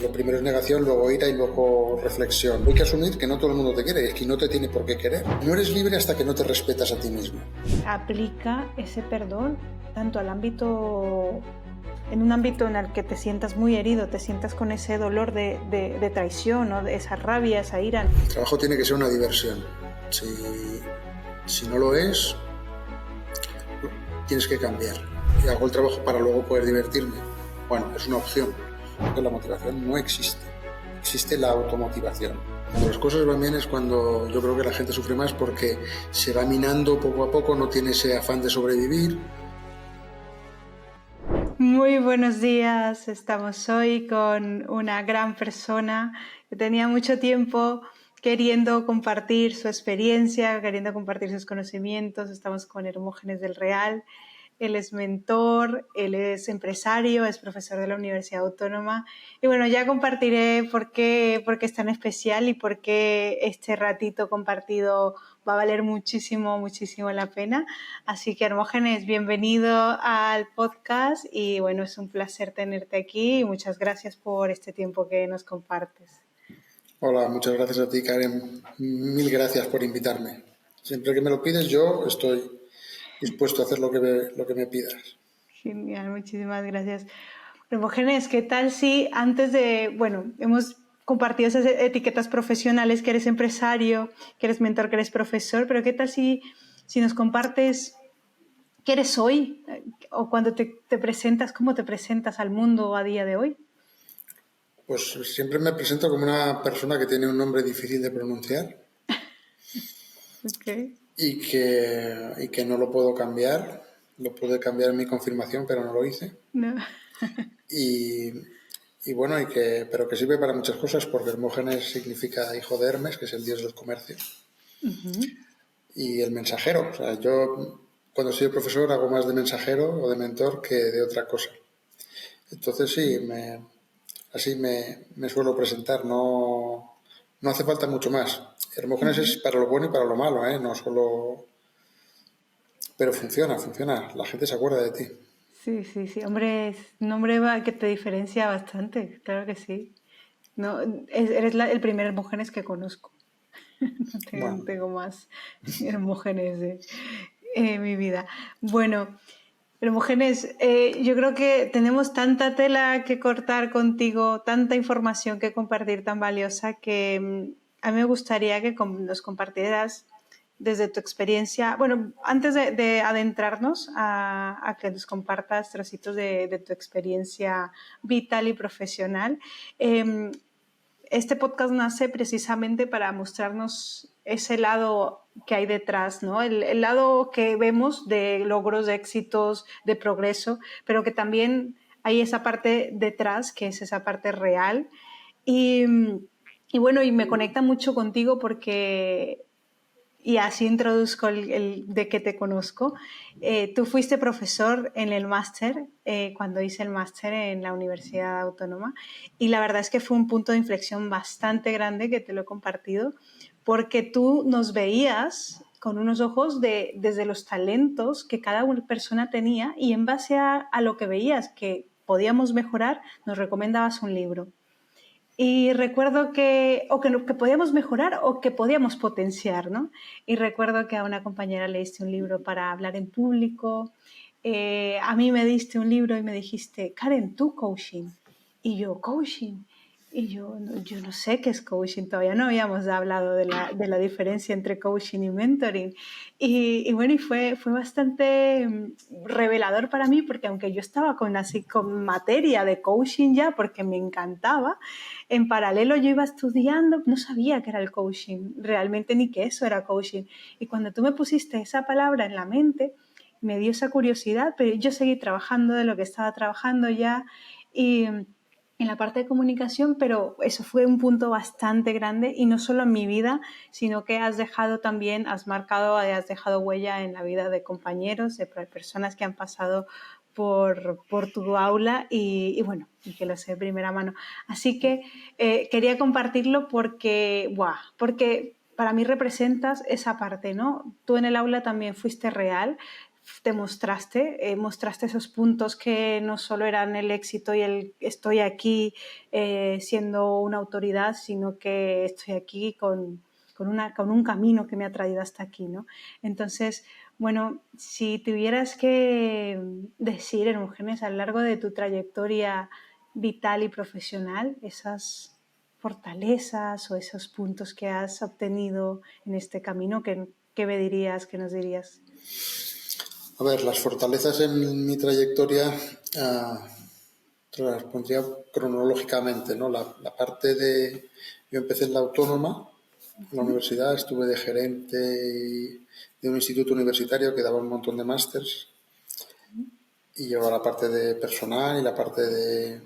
Lo primero es negación, luego ira y luego reflexión. Hay que asumir que no todo el mundo te quiere, es que no te tiene por qué querer. No eres libre hasta que no te respetas a ti mismo. Aplica ese perdón tanto al ámbito, en un ámbito en el que te sientas muy herido, te sientas con ese dolor de traición, ¿no? De esa rabia, esa ira. El trabajo tiene que ser una diversión. Si no lo es, tienes que cambiar. Y hago el trabajo para luego poder divertirme. Bueno, es una opción. Porque la motivación no existe. Existe la automotivación. Cuando las cosas van bien es cuando yo creo que la gente sufre más porque se va minando poco a poco, no tiene ese afán de sobrevivir. Muy buenos días, estamos hoy con una gran persona que tenía mucho tiempo queriendo compartir su experiencia, queriendo compartir sus conocimientos. Estamos con Hermógenes del Real. Él es mentor, él es empresario, es profesor de la Universidad Autónoma. Y bueno, ya compartiré por qué es tan especial y por qué este ratito compartido va a valer muchísimo, muchísimo la pena. Así que, Hermógenes, bienvenido al podcast y bueno, es un placer tenerte aquí y muchas gracias por este tiempo que nos compartes. Hola, muchas gracias a ti, Karen. Mil gracias por invitarme. Siempre que me lo pides, yo estoy dispuesto a hacer lo que me pidas. Genial, muchísimas gracias. Hermógenes, ¿qué tal si antes de, bueno, hemos compartido esas etiquetas profesionales, que eres empresario, que eres mentor, que eres profesor, pero qué tal si nos compartes qué eres hoy o cuando te presentas, cómo te presentas al mundo a día de hoy? Pues siempre me presento como una persona que tiene un nombre difícil de pronunciar Okay. y que no lo puedo cambiar. Lo pude cambiar en mi confirmación, pero no lo hice. No. Y, y bueno, pero que sirve para muchas cosas, porque Hermógenes significa hijo de Hermes, que es el dios del comercio, y el mensajero. O sea, yo cuando soy profesor hago más de mensajero o de mentor que de otra cosa. Entonces sí, así me suelo presentar, no hace falta mucho más. Hermógenes es para lo bueno y para lo malo, ¿eh? No solo... Pero funciona, la gente se acuerda de ti. Sí, sí, sí. Hombre, es un nombre que te diferencia bastante, claro que sí. No, eres el primer Hermógenes que conozco. No Bueno, tengo más Hermógenes de mi vida. Bueno, Hermógenes, yo creo que tenemos tanta tela que cortar contigo, tanta información que compartir tan valiosa que a mí me gustaría que nos compartieras desde tu experiencia. Bueno, antes de adentrarnos a que nos compartas trocitos de tu experiencia vital y profesional, este podcast nace precisamente para mostrarnos ese lado que hay detrás, ¿no? El lado que vemos de logros, de éxitos, de progreso, pero que también hay esa parte detrás, que es esa parte real. Y, y bueno, y me conecta mucho contigo porque, y así introduzco el de que te conozco. Tú fuiste profesor en el máster, cuando hice el máster en la Universidad Autónoma, y la verdad es que fue un punto de inflexión bastante grande que te lo he compartido, porque tú nos veías con unos ojos desde los talentos que cada persona tenía y en base a lo que veías que podíamos mejorar, nos recomendabas un libro. Y recuerdo que podíamos mejorar o que podíamos potenciar, ¿no? Y recuerdo que a una compañera le diste un libro para hablar en público, a mí me diste un libro y me dijiste, Karen, tú coaching. Y yo, coaching. Y yo no sé qué es coaching, todavía no habíamos hablado de la diferencia entre coaching y mentoring. Y bueno, y fue bastante revelador para mí, porque aunque yo estaba con materia de coaching ya, porque me encantaba, en paralelo yo iba estudiando, no sabía qué era el coaching, realmente ni que eso era coaching. Y cuando tú me pusiste esa palabra en la mente, me dio esa curiosidad, pero yo seguí trabajando de lo que estaba trabajando ya y en la parte de comunicación, pero eso fue un punto bastante grande y no solo en mi vida, sino que has dejado huella en la vida de compañeros, de personas que han pasado por tu aula y bueno, y que lo sé de primera mano. Así que quería compartirlo porque para mí representas esa parte, ¿no? Tú en el aula también fuiste real, te mostraste esos puntos que no solo eran el éxito y el estoy aquí siendo una autoridad, sino que estoy aquí con un camino que me ha traído hasta aquí, ¿no? Entonces, bueno, si tuvieras que decir, Hermógenes, a lo largo de tu trayectoria vital y profesional, esas fortalezas o esos puntos que has obtenido en este camino, ¿qué me dirías, qué nos dirías? A ver, las fortalezas en mi trayectoria te las pondría cronológicamente, ¿no? La parte de... Yo empecé en la autónoma, en la universidad, estuve de gerente de un instituto universitario que daba un montón de másters y llevaba la parte de personal y la parte de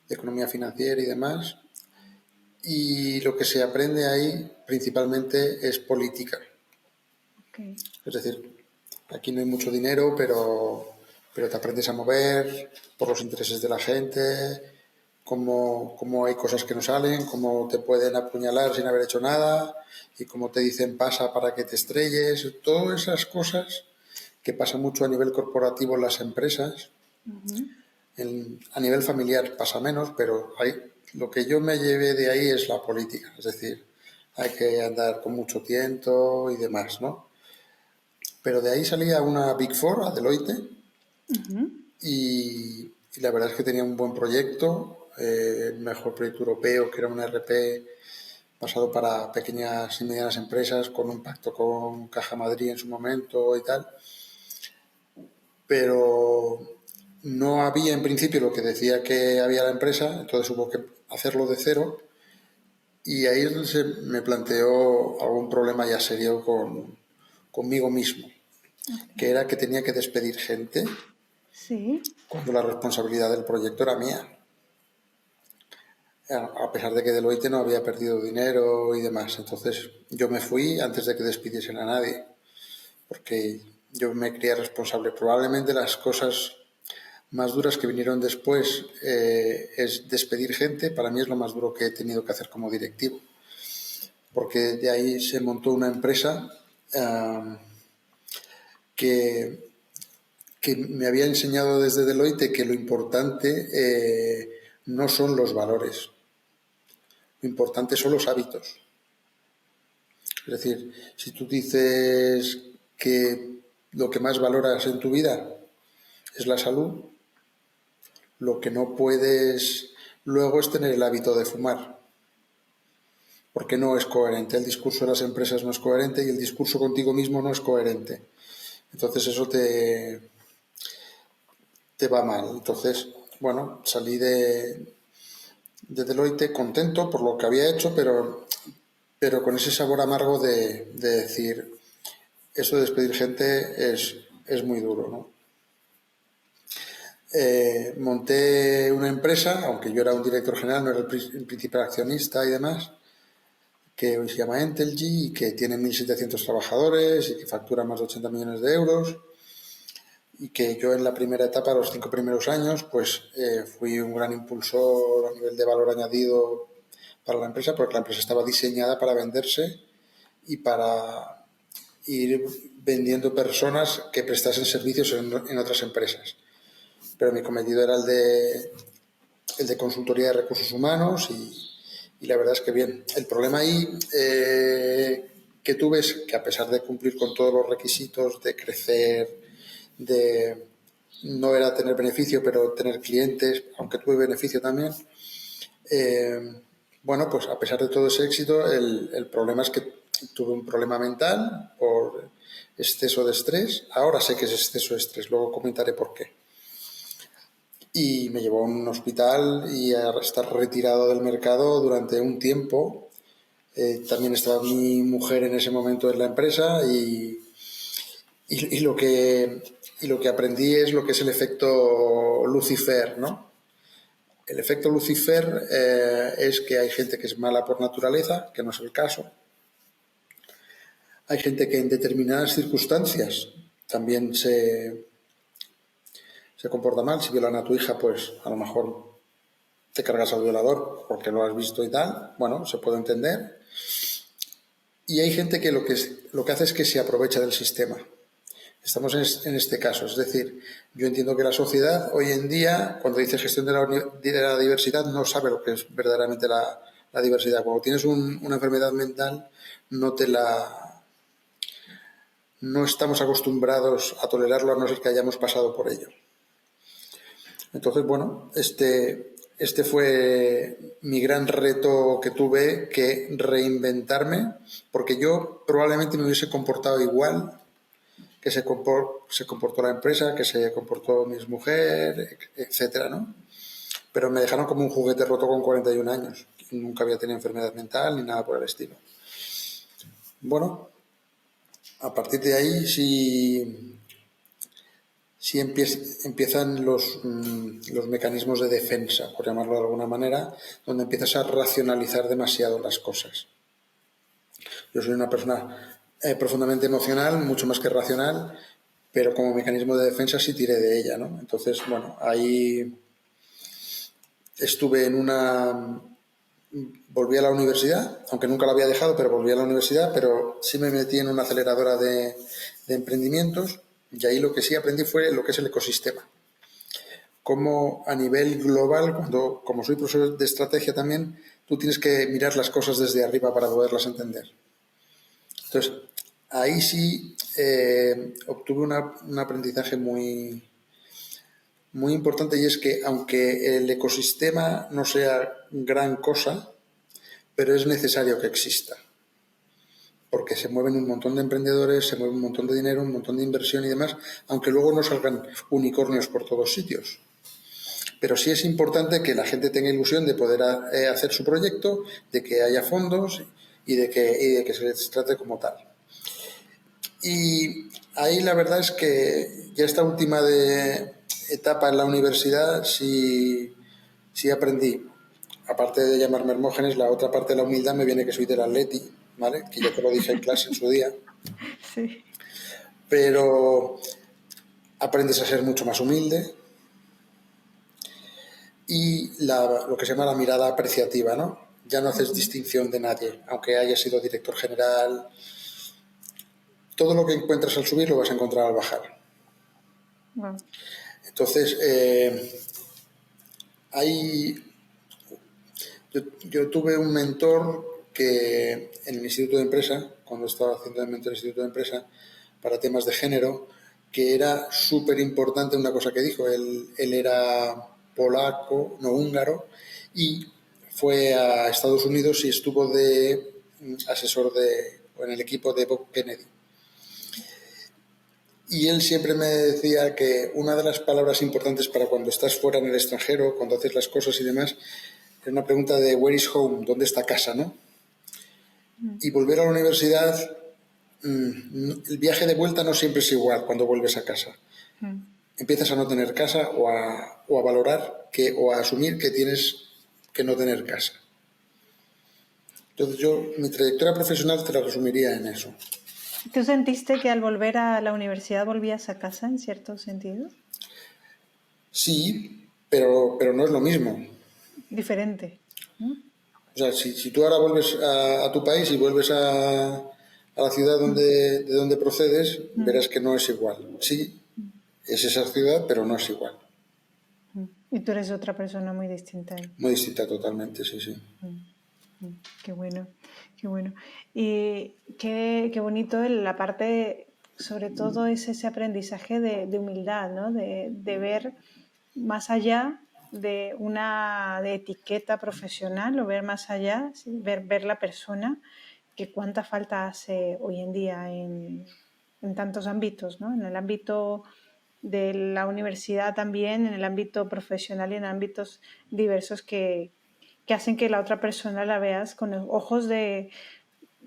economía financiera y demás. Y lo que se aprende ahí principalmente es política. Okay. Es decir, aquí no hay mucho dinero, pero te aprendes a mover por los intereses de la gente, cómo hay cosas que no salen, cómo te pueden apuñalar sin haber hecho nada y cómo te dicen pasa para que te estrelles. Todas esas cosas que pasa mucho a nivel corporativo en las empresas. A nivel familiar pasa menos, pero lo que yo me llevé de ahí es la política. Es decir, hay que andar con mucho tiento y demás, ¿no? Pero de ahí salía una Big Four, a Deloitte, y la verdad es que tenía un buen proyecto, el mejor proyecto europeo, que era un RP basado para pequeñas y medianas empresas, con un pacto con Caja Madrid en su momento y tal. Pero no había en principio lo que decía que había la empresa, entonces hubo que hacerlo de cero. Y ahí es donde se me planteó algún problema ya serio conmigo mismo, que era que tenía que despedir gente Sí. cuando la responsabilidad del proyecto era mía. A pesar de que Deloitte no había perdido dinero y demás. Entonces yo me fui antes de que despidiesen a nadie, porque yo me creía responsable. Probablemente las cosas más duras que vinieron después es despedir gente. Para mí es lo más duro que he tenido que hacer como directivo, porque de ahí se montó una empresa que, que me había enseñado desde Deloitte que lo importante no son los valores, lo importante son los hábitos. Es decir, si tú dices que lo que más valoras en tu vida es la salud, lo que no puedes luego es tener el hábito de fumar, porque no es coherente. El discurso de las empresas no es coherente y el discurso contigo mismo no es coherente. Entonces eso te va mal. Entonces, bueno, salí de Deloitte contento por lo que había hecho, pero con ese sabor amargo de decir, eso de despedir gente es muy duro, ¿no? Monté una empresa, aunque yo era un director general, no era el principal accionista y demás, que hoy se llama Entelgy y que tiene 1.700 trabajadores y que factura más de 80 millones de euros. Y que yo en la primera etapa, los 5 primeros años, pues fui un gran impulsor a nivel de valor añadido para la empresa, porque la empresa estaba diseñada para venderse y para ir vendiendo personas que prestasen servicios en otras empresas. Pero mi cometido era el de consultoría de recursos humanos y la verdad es que bien. El problema ahí que tuve es que a pesar de cumplir con todos los requisitos de crecer, de no era tener beneficio, pero tener clientes, aunque tuve beneficio también, bueno, pues a pesar de todo ese éxito, el problema es que tuve un problema mental por exceso de estrés. Ahora sé que es exceso de estrés, luego comentaré por qué. Y me llevó a un hospital y a estar retirado del mercado durante un tiempo. También estaba mi mujer en ese momento en la empresa y lo que aprendí es lo que es el efecto Lucifer, ¿no? El efecto Lucifer es que hay gente que es mala por naturaleza, que no es el caso. Hay gente que en determinadas circunstancias también se comporta mal. Si violan a tu hija, pues a lo mejor te cargas al violador porque lo has visto y tal. Bueno, se puede entender. Y hay gente que lo que hace es que se aprovecha del sistema. Estamos en este caso. Es decir, yo entiendo que la sociedad hoy en día, cuando dice gestión de la diversidad, no sabe lo que es verdaderamente la diversidad. Cuando tienes una enfermedad mental, no te la... no estamos acostumbrados a tolerarlo a no ser que hayamos pasado por ello. Entonces, bueno, este fue mi gran reto que tuve que reinventarme, porque yo probablemente me hubiese comportado igual que se comportó la empresa, que se comportó mi mujer, etcétera, ¿no? Pero me dejaron como un juguete roto con 41 años. Nunca había tenido enfermedad mental ni nada por el estilo. Bueno, a partir de ahí sí empiezan los mecanismos de defensa, por llamarlo de alguna manera, donde empiezas a racionalizar demasiado las cosas. Yo soy una persona profundamente emocional, mucho más que racional, pero como mecanismo de defensa sí tiré de ella, ¿no? Entonces, bueno, ahí estuve volví a la universidad, aunque nunca la había dejado, pero volví a la universidad, pero sí me metí en una aceleradora de emprendimientos, y ahí lo que sí aprendí fue lo que es el ecosistema. Cómo a nivel global, como soy profesor de estrategia también, tú tienes que mirar las cosas desde arriba para poderlas entender. Entonces, ahí sí obtuve un aprendizaje muy, muy importante, y es que aunque el ecosistema no sea gran cosa, pero es necesario que exista. Porque se mueven un montón de emprendedores, se mueve un montón de dinero, un montón de inversión y demás, aunque luego no salgan unicornios por todos sitios. Pero sí es importante que la gente tenga ilusión de poder hacer su proyecto, de que haya fondos y de que se les trate como tal. Y ahí la verdad es que ya esta última etapa en la universidad sí aprendí. Aparte de llamarme Hermógenes, la otra parte de la humildad me viene que soy del Atleti, ¿vale? Que yo te lo dije en clase en su día. Sí. Pero aprendes a ser mucho más humilde y lo que se llama la mirada apreciativa, ¿no? Ya no haces distinción de nadie, aunque hayas sido director general. Todo lo que encuentras al subir lo vas a encontrar al bajar. Wow. Entonces, yo tuve un mentor que en el Instituto de Empresa, cuando estaba haciendo el mentor en el Instituto de Empresa, para temas de género, que era súper importante una cosa que dijo. Él era polaco, no húngaro, y fue a Estados Unidos y estuvo de asesor en el equipo de Bob Kennedy. Y él siempre me decía que una de las palabras importantes para cuando estás fuera en el extranjero, cuando haces las cosas y demás, es una pregunta de where is home, ¿dónde está casa, no? Y volver a la universidad, el viaje de vuelta no siempre es igual cuando vuelves a casa. Empiezas a no tener casa o a valorar o a asumir que tienes que no tener casa. Entonces mi trayectoria profesional te la resumiría en eso. ¿Tú sentiste que al volver a la universidad volvías a casa en cierto sentido? Sí, pero no es lo mismo. Diferente, ¿no? O sea, si tú ahora vuelves a tu país y vuelves a la ciudad de donde procedes, verás que no es igual. Sí, es esa ciudad, pero no es igual. Y tú eres otra persona muy distinta. Muy distinta totalmente, sí, sí. Qué bueno, qué bueno. Y qué bonito la parte, sobre todo es ese aprendizaje de humildad, ¿no? De ver más allá de una etiqueta profesional o ver más allá, ¿sí? ver la persona, que cuánta falta hace hoy en día en tantos ámbitos, ¿no? En el ámbito de la universidad también, en el ámbito profesional y en ámbitos diversos que hacen que la otra persona la veas con ojos de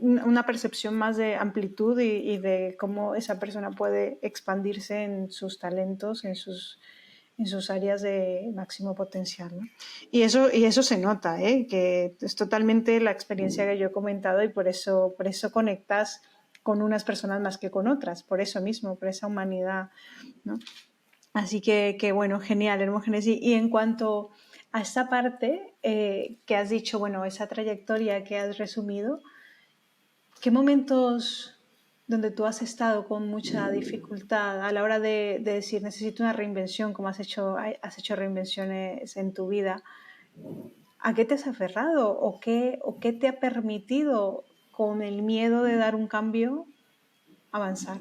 una percepción más de amplitud y de cómo esa persona puede expandirse en sus talentos, en sus áreas de máximo potencial, ¿no? Y eso se nota, ¿eh? Que es totalmente la experiencia que yo he comentado y por eso conectas con unas personas más que con otras, por eso mismo, por esa humanidad, ¿no? Así que bueno, genial, Hermógenes. Y en cuanto a esta parte que has dicho, bueno, esa trayectoria que has resumido, ¿qué momentos donde tú has estado con mucha dificultad a la hora de decir necesito una reinvención, como has hecho reinvenciones en tu vida, ¿a qué te has aferrado o qué te ha permitido con el miedo de dar un cambio avanzar?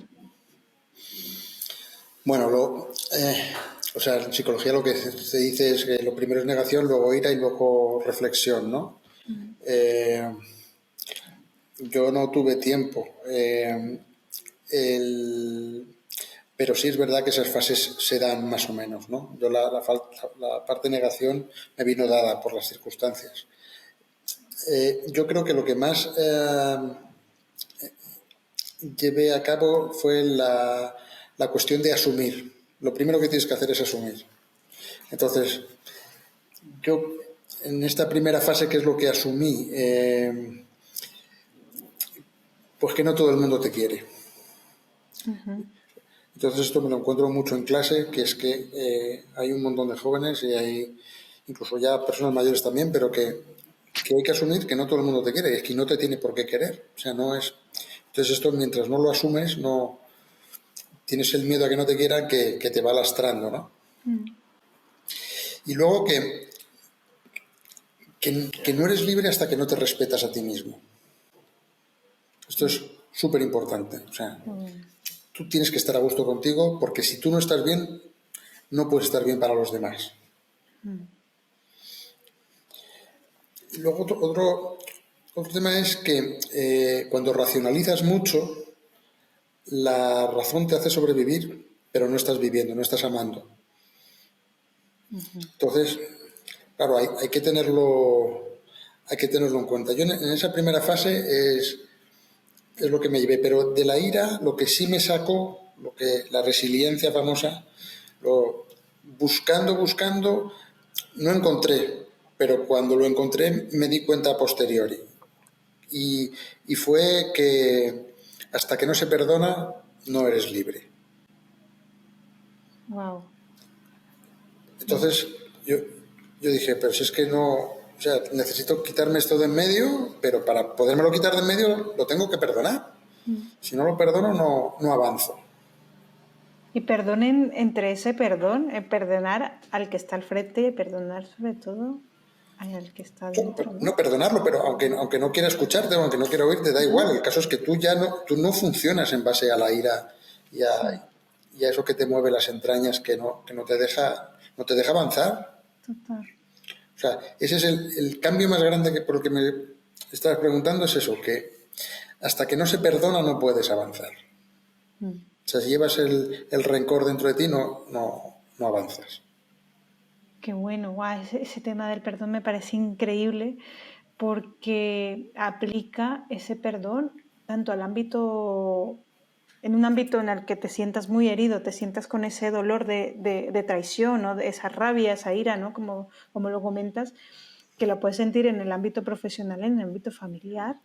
Bueno, o sea, en psicología lo que se dice es que lo primero es negación, luego ira y luego reflexión, ¿no? Mm. Eh, yo no tuve tiempo. El- pero sí es verdad que esas fases se dan más o menos, ¿no? Yo la parte de negación me vino dada por las circunstancias. Yo creo que lo que más llevé a cabo fue la cuestión de asumir. Lo primero que tienes que hacer es asumir. Entonces, yo en esta primera fase, ¿qué es lo que asumí? Pues que no todo el mundo te quiere. Ujú. Entonces esto me lo encuentro mucho en clase, que es que hay un montón de jóvenes y hay incluso ya personas mayores también, pero que hay que asumir que no todo el mundo te quiere, y es que no te tiene por qué querer. O sea, no es... Entonces esto mientras no lo asumes, no tienes el miedo a que no te quieran que te va lastrando, ¿no? Mm. Y luego que no eres libre hasta que no te respetas a ti mismo. Esto es súper importante. O sea, Qué bueno. tú tienes que estar a gusto contigo porque si tú no estás bien, no puedes estar bien para los demás. Mm. Y luego otro tema es que cuando racionalizas mucho, la razón te hace sobrevivir, pero no estás viviendo, no estás amando. Ujú. Entonces, claro, hay que tenerlo en cuenta. Yo en esa primera fase es lo que me llevé, pero de la ira lo que sí me sacó, la resiliencia famosa, buscando, no encontré, pero cuando lo encontré me di cuenta a posteriori. Y, y fue que hasta que no se perdona, no eres libre. Wow. Sí. Entonces yo dije, pero si es que no, o sea, necesito quitarme esto de en medio, pero para podérmelo quitar de en medio lo tengo que perdonar. Mm. Si no lo perdono, no avanzo. Y perdonen entre ese perdón, perdonar al que está al frente y perdonar sobre todo al que está dentro, No ¿no? perdonarlo, pero aunque no quiera escucharte o aunque no quiera oírte, da igual. Ujú. El caso es que tú no funcionas en base a la ira Sí, y a eso que te mueve las entrañas, que no te deja avanzar. total. O sea, ese es el cambio más grande que por el que me estabas preguntando, es eso, que hasta que no se perdona no puedes avanzar. Mm. O sea, si llevas el rencor dentro de ti, no avanzas. Qué bueno, guau, ese tema del perdón me parece increíble porque aplica ese perdón tanto al ámbito, en un ámbito en el que te sientas muy herido, te sientas con ese dolor de traición, ¿no? De esa rabia, esa ira, ¿no? Como lo comentas, que lo puedes sentir en el ámbito profesional, en el ámbito familiar,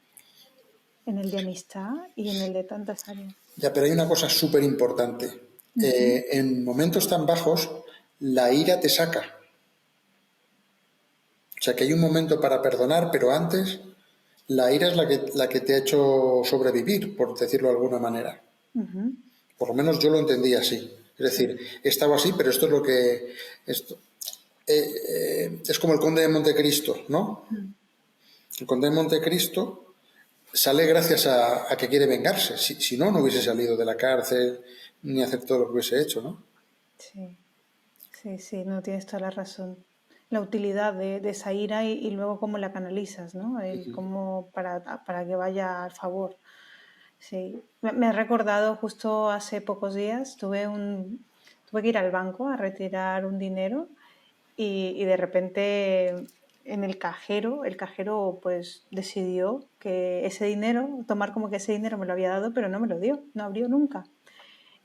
en el de amistad y en el de tantas áreas. Ya, pero hay una cosa súper importante. Ujú. En momentos tan bajos, la ira te saca. O sea, que hay un momento para perdonar, pero antes la ira es la que te ha hecho sobrevivir, por decirlo de alguna manera. Ujú. Por lo menos yo lo entendí así. Es Sí. decir, estaba así, pero esto es lo que... es como el conde de Montecristo, ¿no? Mm. El conde de Montecristo sale gracias a que quiere vengarse. Si no, no hubiese salido de la cárcel ni hacer todo lo que hubiese hecho, ¿no? Sí. Sí, sí, no tienes toda la razón. La utilidad de esa ira y luego cómo la canalizas, ¿no? El cómo para que vaya al favor. Sí. Me ha recordado justo hace pocos días, tuve que ir al banco a retirar un dinero y de repente en el cajero pues decidió que ese dinero, tomar como que ese dinero me lo había dado, pero no me lo dio, no abrió nunca.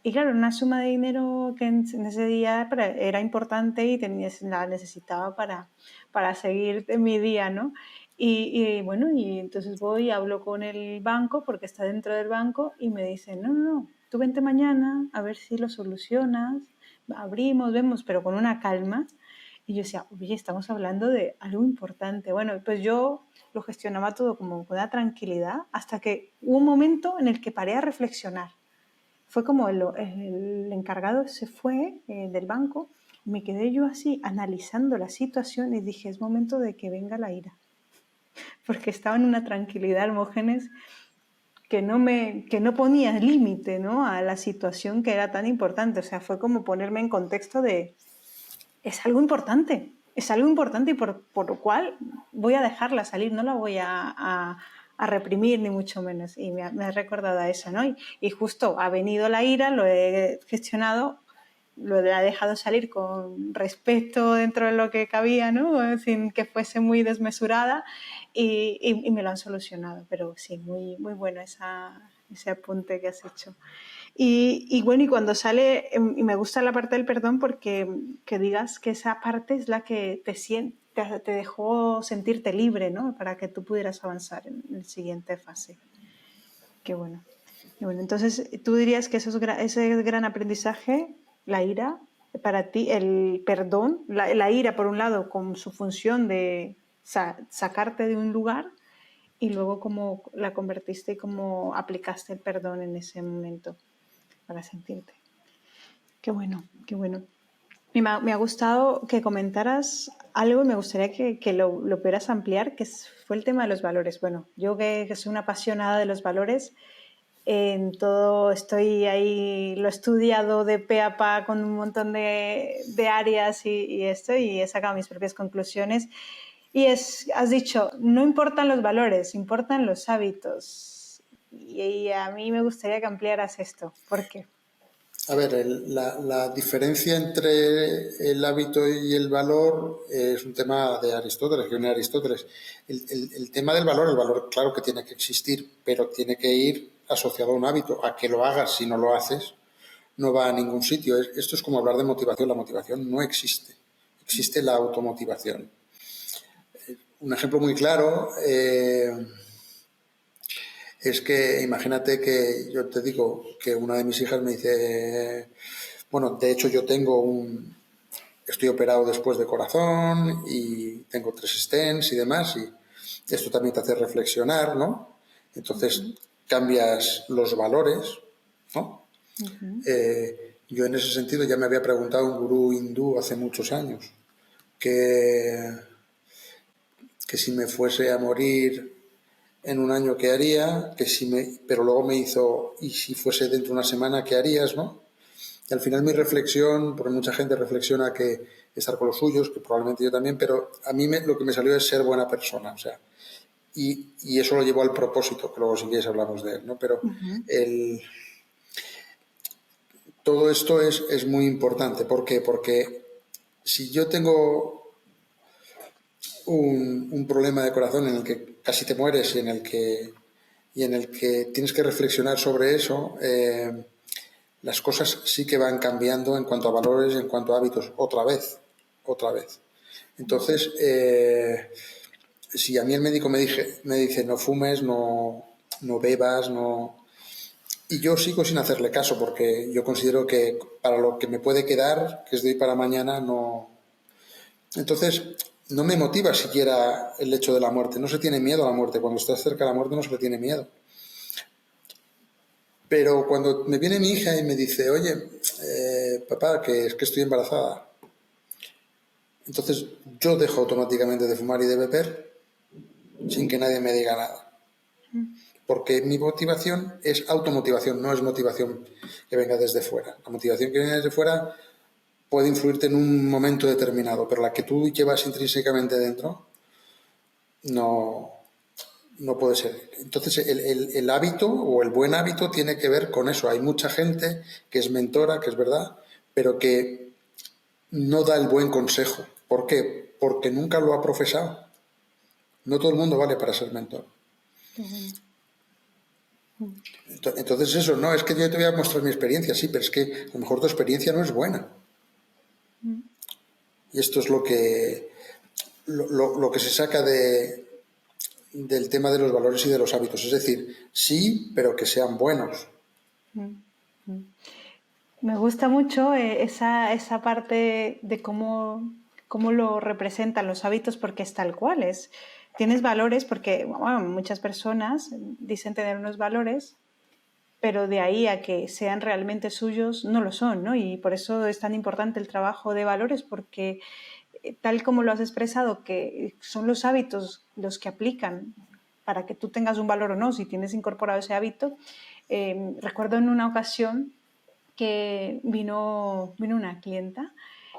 Y claro, una suma de dinero que en ese día era importante y la necesitaba para seguir en mi día, ¿no? Y bueno, y entonces voy y hablo con el banco porque está dentro del banco y me dicen, no, no, no, tú vente mañana a ver si lo solucionas, abrimos, vemos, pero con una calma. Y yo decía, oye, estamos hablando de algo importante. Bueno, pues yo lo gestionaba todo como con una tranquilidad hasta que hubo un momento en el que paré a reflexionar. Fue como el encargado se fue del banco, y me quedé yo así analizando la situación y dije, es momento de que venga la ira. Porque estaba en una tranquilidad, Hermógenes, que no ponía límite, ¿no?, a la situación que era tan importante. O sea, fue como ponerme en contexto de, es algo importante y por lo cual voy a dejarla salir, no la voy a reprimir ni mucho menos. Y me ha recordado a eso, ¿no? Y justo ha venido la ira, lo he gestionado, lo he dejado salir con respeto dentro de lo que cabía, ¿no?, sin que fuese muy desmesurada, y me lo han solucionado. Pero sí, muy, muy bueno ese apunte que has hecho. Y bueno, y cuando sale, y me gusta la parte del perdón porque que digas que esa parte es la que te dejó sentirte libre, ¿no?, para que tú pudieras avanzar en la siguiente fase. Qué bueno. Y bueno, entonces, ¿tú dirías que ese gran aprendizaje, la ira, para ti, el perdón, la ira, por un lado, con su función de sacarte de un lugar, y luego cómo la convertiste y cómo aplicaste el perdón en ese momento para sentirte? Qué bueno, qué bueno. Me ha gustado que comentaras algo y me gustaría que lo pudieras ampliar, fue el tema de los valores. Bueno, yo que soy una apasionada de los valores, en todo estoy ahí, lo he estudiado de pe a pa con un montón de áreas y he sacado mis propias conclusiones. Has dicho, no importan los valores, importan los hábitos. Y a mí me gustaría que ampliaras esto. ¿Por qué? A ver, la diferencia entre el hábito y el valor es un tema de Aristóteles, que viene de Aristóteles. El tema del valor, el valor claro que tiene que existir, pero tiene que ir asociado a un hábito. A que lo hagas, si no lo haces, no va a ningún sitio. Esto es como hablar de motivación. La motivación no existe. Existe la automotivación. Un ejemplo muy claro es que imagínate que yo te digo que una de mis hijas me dice, bueno, de hecho yo estoy operado después de corazón y tengo 3 stents y demás, y esto también te hace reflexionar, ¿no? Entonces cambias los valores, ¿no? Yo en ese sentido ya me había preguntado un gurú hindú hace muchos años que si me fuese a morir en un año, ¿qué haría? Pero luego me hizo, y si fuese dentro de una semana, ¿qué harías, no? Y al final mi reflexión, porque mucha gente reflexiona que estar con los suyos, que probablemente yo también, pero a mí lo que me salió es ser buena persona, o sea, y eso lo llevó al propósito, que luego si quieres hablamos de él, ¿no? Pero todo esto es muy importante. ¿Por qué? Porque si yo tengo un problema de corazón en el que casi te mueres y en el que tienes que reflexionar sobre eso, las cosas sí que van cambiando en cuanto a valores, en cuanto a hábitos, otra vez. Entonces, si a mí el médico me dice no fumes, no bebas, no... Y yo sigo sin hacerle caso porque yo considero que para lo que me puede quedar, que es de hoy para mañana, no... Entonces, no me motiva siquiera el hecho de la muerte. No se tiene miedo a la muerte. Cuando estás cerca de la muerte no se le tiene miedo. Pero cuando me viene mi hija y me dice, oye, papá, que es que estoy embarazada, entonces yo dejo automáticamente de fumar y de beber sin que nadie me diga nada. Porque mi motivación es automotivación, no es motivación que venga desde fuera. La motivación que viene desde fuera puede influirte en un momento determinado, pero la que tú llevas intrínsecamente dentro no puede ser. Entonces, el hábito o el buen hábito tiene que ver con eso. Hay mucha gente que es mentora, que es verdad, pero que no da el buen consejo. ¿Por qué? Porque nunca lo ha profesado. No todo el mundo vale para ser mentor. Qué bueno. Entonces eso, no, es que yo te voy a mostrar mi experiencia, sí, pero es que a lo mejor tu experiencia no es buena. Y esto es lo que se saca del tema de los valores y de los hábitos. Es decir, sí, pero que sean buenos. Me gusta mucho esa parte de cómo cómo lo representan los hábitos, porque es tal cual es. Tienes valores porque bueno, muchas personas dicen tener unos valores, pero de ahí a que sean realmente suyos no lo son, ¿no? Y por eso es tan importante el trabajo de valores, porque tal como lo has expresado, que son los hábitos los que aplican para que tú tengas un valor o no, si tienes incorporado ese hábito. Recuerdo en una ocasión que vino una clienta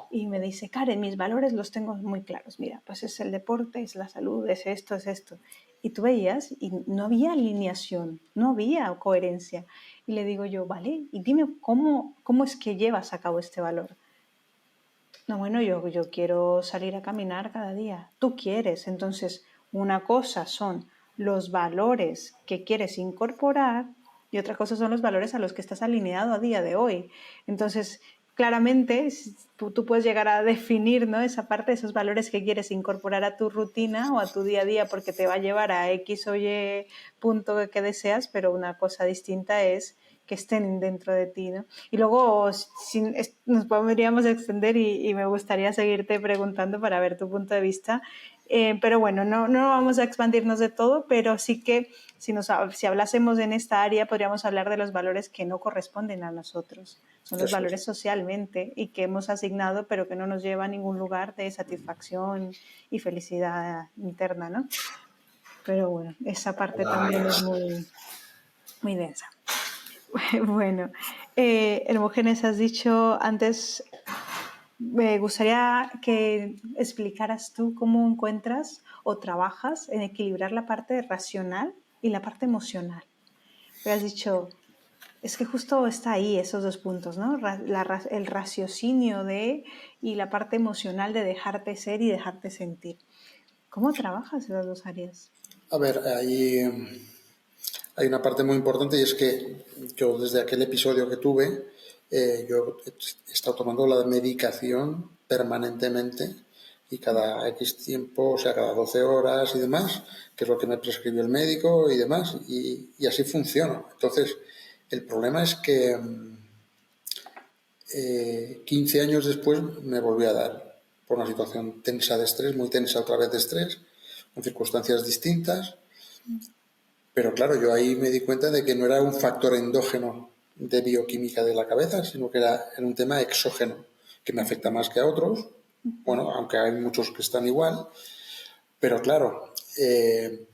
y me dice, Karen, mis valores los tengo muy claros. Mira, pues es el deporte, es la salud, es esto, es esto. Y tú veías y no había alineación, no había coherencia. Y le digo yo, vale, y dime cómo es que llevas a cabo este valor. No, bueno, yo quiero salir a caminar cada día. Tú quieres. Entonces, una cosa son los valores que quieres incorporar y otra cosa son los valores a los que estás alineado a día de hoy. Entonces, claramente, tú puedes llegar a definir, ¿no?, esa parte, esos valores que quieres incorporar a tu rutina o a tu día a día porque te va a llevar a X o Y punto que deseas, pero una cosa distinta es que estén dentro de ti, ¿no? Y luego nos podríamos extender y me gustaría seguirte preguntando para ver tu punto de vista, pero bueno, no vamos a expandirnos de todo, pero sí que si hablásemos en esta área podríamos hablar de los valores que no corresponden a nosotros, son los Eso valores es. socialmente y que hemos asignado pero que no nos lleva a ningún lugar de satisfacción y felicidad interna, ¿no? Pero bueno, esa parte también es muy, muy densa. Bueno, Hermógenes, has dicho antes, me gustaría que explicaras tú cómo encuentras o trabajas en equilibrar la parte racional y la parte emocional. Porque has dicho, es que justo está ahí esos dos puntos, ¿no? El raciocinio y la parte emocional de dejarte ser y dejarte sentir. ¿Cómo trabajas esas dos áreas? A ver, hay una parte muy importante y es que yo desde aquel episodio que tuve, yo he estado tomando la medicación permanentemente y cada X tiempo, o sea, cada 12 horas y demás, que es lo que me prescribió el médico y demás, y así funciona. Entonces, el problema es que 15 años después me volví a dar por una situación tensa de estrés, muy tensa otra vez de estrés, con circunstancias distintas. Pero claro, yo ahí me di cuenta de que no era un factor endógeno de bioquímica de la cabeza, sino que era un tema exógeno, que me afecta más que a otros. Bueno, aunque hay muchos que están igual. Pero claro,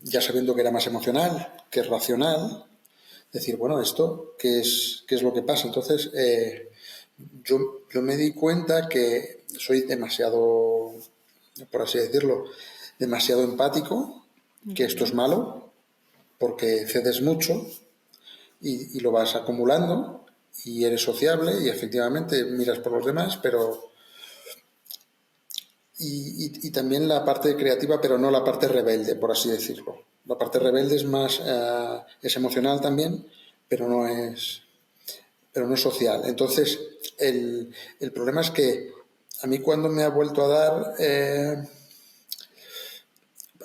ya sabiendo que era más emocional que racional, decir, bueno, ¿esto qué es lo que pasa? Entonces, yo me di cuenta que soy demasiado, por así decirlo, demasiado empático, que esto es malo, porque cedes mucho y lo vas acumulando y eres sociable y efectivamente miras por los demás, pero y también la parte creativa, pero no la parte rebelde, por así decirlo. La parte rebelde es más es emocional también, pero no es social. Entonces el problema es que a mí cuando me ha vuelto a dar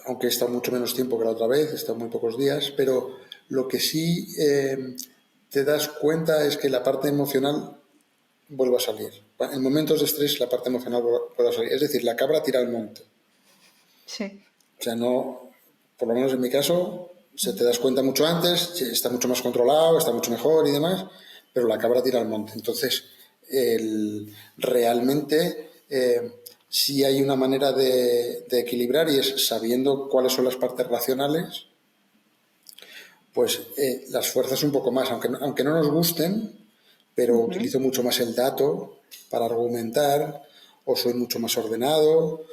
aunque he estado mucho menos tiempo que la otra vez, he estado muy pocos días, pero lo que sí te das cuenta es que la parte emocional vuelve a salir. En momentos de estrés la parte emocional vuelve a salir. Es decir, la cabra tira al monte. Sí. O sea, no, por lo menos en mi caso, se te das cuenta mucho antes, está mucho más controlado, está mucho mejor y demás, pero la cabra tira al monte. Entonces, realmente sí hay una manera de equilibrar y es sabiendo cuáles son las partes racionales, pues las fuerzas un poco más, aunque no nos gusten, pero utilizo mucho más el dato para argumentar o soy mucho más ordenado.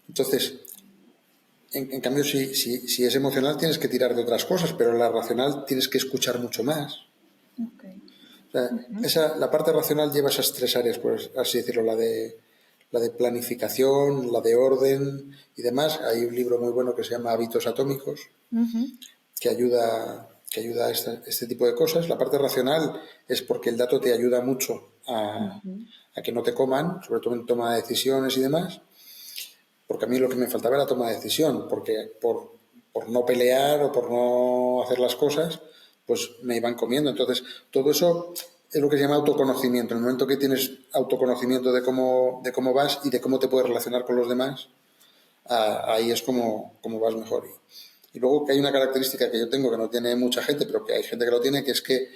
Entonces, en cambio, si es emocional tienes que tirar de otras cosas, pero la racional tienes que escuchar mucho más. Okay. O sea, la parte racional lleva esas tres áreas, pues así decirlo, la de planificación, la de orden y demás. Hay un libro muy bueno que se llama Hábitos Atómicos, que ayuda a este tipo de cosas. La parte racional es porque el dato te ayuda mucho a que no te coman, sobre todo en toma de decisiones y demás. Porque a mí lo que me faltaba era toma de decisión, porque por no pelear o por no hacer las cosas, pues me iban comiendo. Entonces, todo eso es lo que se llama autoconocimiento. En el momento que tienes autoconocimiento de cómo vas y de cómo te puedes relacionar con los demás, ahí es como vas mejor. Y luego que hay una característica que yo tengo que no tiene mucha gente, pero que hay gente que lo tiene, que es que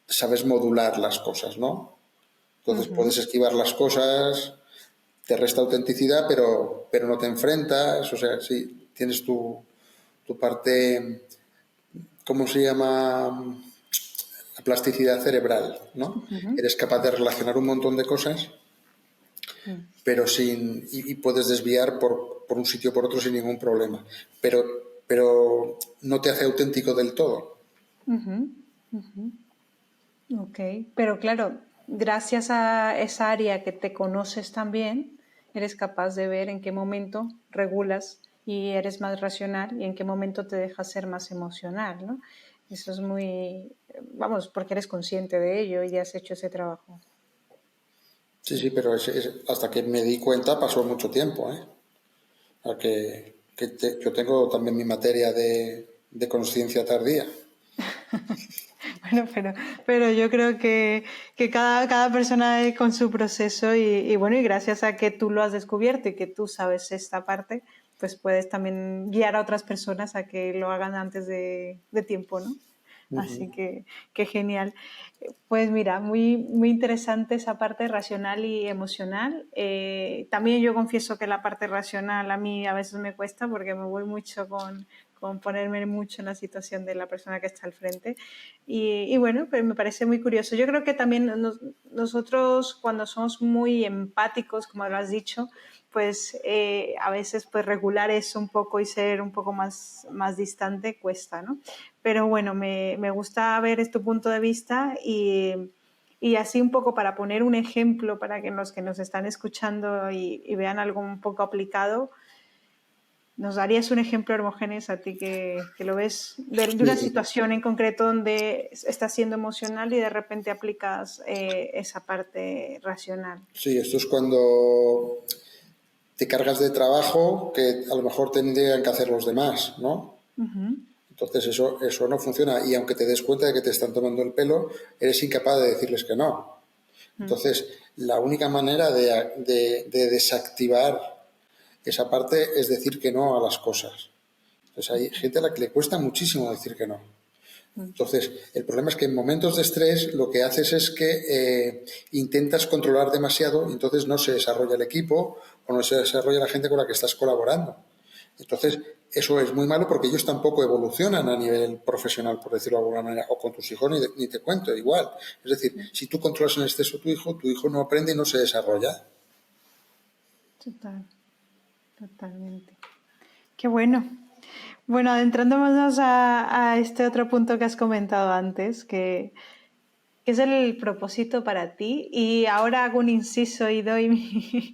sabes modular las cosas, ¿no? Entonces puedes esquivar las cosas, te resta autenticidad, pero no te enfrentas, o sea, sí, tienes tu parte, ¿cómo se llama? La plasticidad cerebral, ¿no? Eres capaz de relacionar un montón de cosas, pero y puedes desviar por un sitio o por otro sin ningún problema, pero no te hace auténtico del todo. Ok, pero claro, gracias a esa área que te conoces también, eres capaz de ver en qué momento regulas y eres más racional y en qué momento te dejas ser más emocional, ¿no? Eso es muy, vamos, porque eres consciente de ello y has hecho ese trabajo. Sí, sí, pero hasta que me di cuenta pasó mucho tiempo, ¿eh? O sea, yo tengo también mi materia de conciencia tardía. Bueno, pero yo creo que cada persona con su proceso y bueno, y gracias a que tú lo has descubierto y que tú sabes esta parte, pues puedes también guiar a otras personas a que lo hagan antes de tiempo, ¿no? Así que genial. Pues mira, muy interesante esa parte racional y emocional. También yo confieso que la parte racional a mí a veces me cuesta porque me voy mucho con ponerme mucho en la situación de la persona que está al frente. Y bueno, pues me parece muy curioso. Yo creo que también nosotros cuando somos muy empáticos, como lo has dicho, pues a veces pues regular eso un poco y ser un poco más distante cuesta, ¿no? Pero bueno, me gusta ver tu punto de vista y así un poco para poner un ejemplo para que los que nos están escuchando y vean algo un poco aplicado, ¿nos darías un ejemplo, Hermógenes, a ti que lo ves de una Y, situación en concreto donde estás siendo emocional y de repente aplicas esa parte racional? sí, esto es cuando te cargas de trabajo que a lo mejor tendrían que hacer los demás, ¿no? Entonces eso no funciona y aunque te des cuenta de que te están tomando el pelo, eres incapaz de decirles que no. Entonces, la única manera de desactivar esa parte es decir que no a las cosas. Entonces, hay gente a la que le cuesta muchísimo decir que no. Entonces, el problema es que en momentos de estrés lo que haces es que intentas controlar demasiado y entonces no se desarrolla el equipo o no se desarrolla la gente con la que estás colaborando. Entonces, eso es muy malo porque ellos tampoco evolucionan a nivel profesional, por decirlo de alguna manera, o con tus hijos ni te cuento, igual. Es decir, si tú controlas en exceso a tu hijo no aprende y no se desarrolla. Total, totalmente. Qué bueno. Bueno, adentrándonos a este otro punto que has comentado antes, que es el propósito para ti. Y ahora hago un inciso y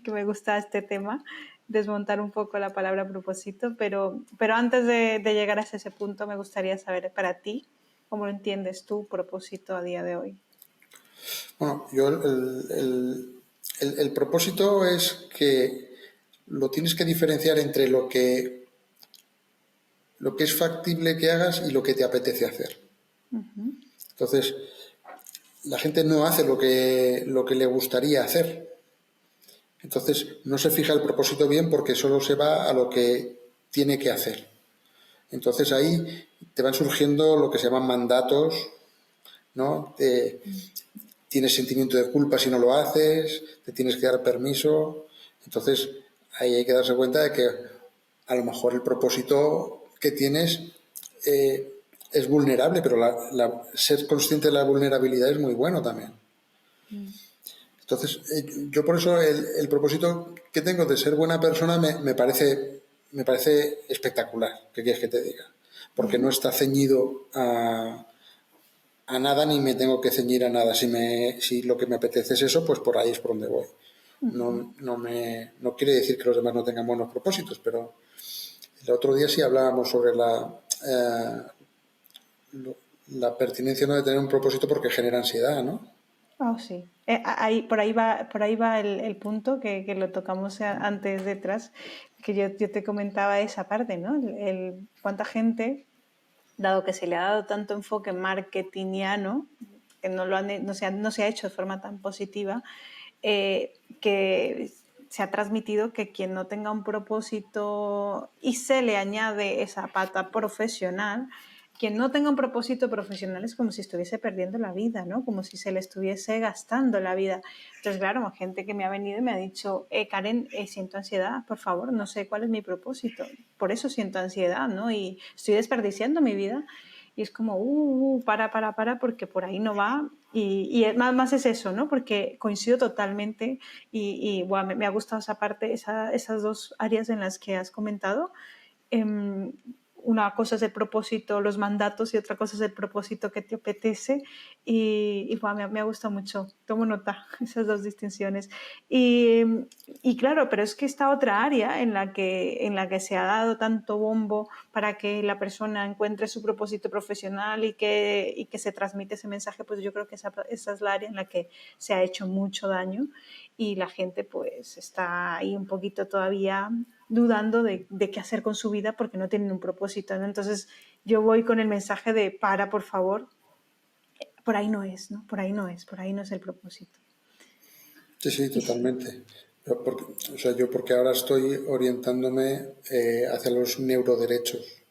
que me gusta este tema, desmontar un poco la palabra propósito, pero antes de llegar a ese punto me gustaría saber para ti, ¿cómo lo entiendes tú, propósito a día de hoy? Bueno, yo el propósito es que lo tienes que diferenciar entre lo que es factible que hagas y lo que te apetece hacer. Entonces, la gente no hace lo que le gustaría hacer. Entonces, no se fija el propósito bien porque solo se va a lo que tiene que hacer. Entonces ahí te van surgiendo lo que se llaman mandatos, ¿no? Tienes sentimiento de culpa si no lo haces, te tienes que dar permiso. Entonces ahí hay que darse cuenta de que a lo mejor el propósito que tienes es vulnerable, pero ser consciente de la vulnerabilidad es muy bueno también. Entonces, yo por eso el propósito que tengo de ser buena persona me parece espectacular. ¿Qué quieres que te diga? Porque no está ceñido a nada ni me tengo que ceñir a nada. Si lo que me apetece es eso, pues por ahí es por donde voy. No quiere decir que los demás no tengan buenos propósitos, pero el otro día sí hablábamos sobre la pertinencia, ¿no?, de tener un propósito porque genera ansiedad, ¿no? Oh, sí. Por ahí va el punto que lo tocamos antes detrás, que yo te comentaba esa parte, ¿no? Cuánta gente, dado que se le ha dado tanto enfoque marketingiano, que no se ha hecho de forma tan positiva, que se ha transmitido que quien no tenga un propósito y se le añade esa pata profesional, quien no tenga un propósito profesional es como si estuviese perdiendo la vida, ¿no? Como si se le estuviese gastando la vida. Entonces, claro, gente que me ha venido y me ha dicho, Karen, siento ansiedad, por favor, no sé cuál es mi propósito, por eso siento ansiedad, ¿no? Y estoy desperdiciando mi vida. Y es como, para, porque por ahí no va. Y más es eso, ¿no? Porque coincido totalmente bueno, me ha gustado esa parte, esas dos áreas en las que has comentado. Una cosa es el propósito, los mandatos, y otra cosa es el propósito que te apetece. Bueno, me ha gustado mucho, tomo nota, esas dos distinciones. Y claro, pero es que esta otra área en la que se ha dado tanto bombo para que la persona encuentre su propósito profesional y que se transmite ese mensaje, pues yo creo que esa es la área en la que se ha hecho mucho daño y la gente pues está ahí un poquito todavía dudando de qué hacer con su vida porque no tienen un propósito, ¿no? Entonces yo voy con el mensaje de por favor, por ahí no es, ¿no? Por ahí no es el propósito. Sí, sí, Y sí. totalmente. Yo porque ahora estoy orientándome hacia los neuroderechos.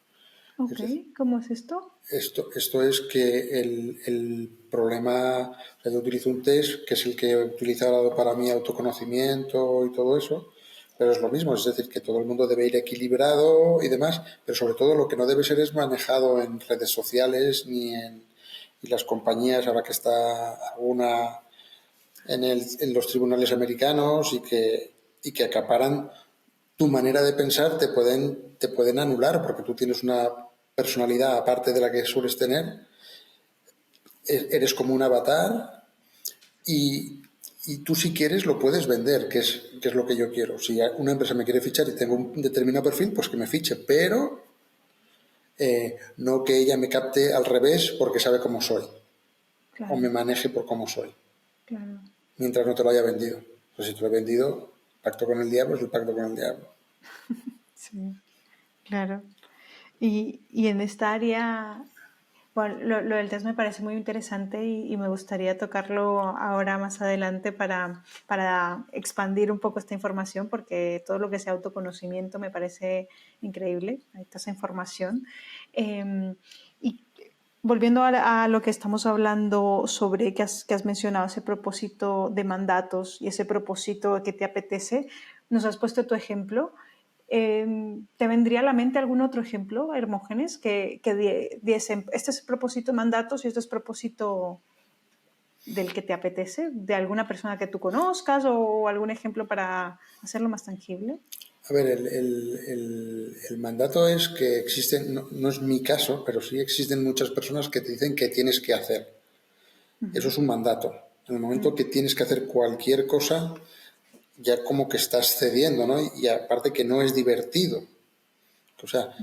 Ok, Es decir, ¿cómo es esto? esto es que el problema, yo utilizo un test que es el que he utilizado para mi autoconocimiento y todo eso, pero es lo mismo, es decir, que todo el mundo debe ir equilibrado y demás, pero sobre todo lo que no debe ser es manejado en redes sociales ni en y las compañías, ahora que está alguna en los tribunales americanos y que acaparan tu manera de pensar, te pueden anular porque tú tienes una personalidad aparte de la que sueles tener, eres como un avatar y tú si quieres lo puedes vender, que es lo que yo quiero. Si una empresa me quiere fichar y tengo un determinado perfil, pues que me fiche, pero no que ella me capte al revés porque sabe cómo soy o Claro, me maneje por cómo soy, claro. mientras no te lo haya vendido. Pues si te lo he vendido, pacto con el diablo es el pacto con el diablo. Sí, claro. Y en esta área, bueno, lo del test me parece muy interesante y me gustaría tocarlo ahora más adelante para expandir un poco esta información, porque todo lo que sea autoconocimiento me parece increíble, hay toda esa información. Y volviendo a lo que estamos hablando sobre que has mencionado, ese propósito de mandatos y ese propósito que te apetece, nos has puesto tu ejemplo. ¿Te vendría a la mente algún otro ejemplo, Hermógenes, que diese, este es propósito de mandatos y este es propósito del que te apetece, de alguna persona que tú conozcas o algún ejemplo para hacerlo más tangible? A ver, el mandato es que existen, no, no es mi caso, pero sí existen muchas personas que te dicen que tienes que hacer. Eso es un mandato. En el momento que tienes que hacer cualquier cosa, ya como que estás cediendo, ¿no? Y aparte que no es divertido. O sea,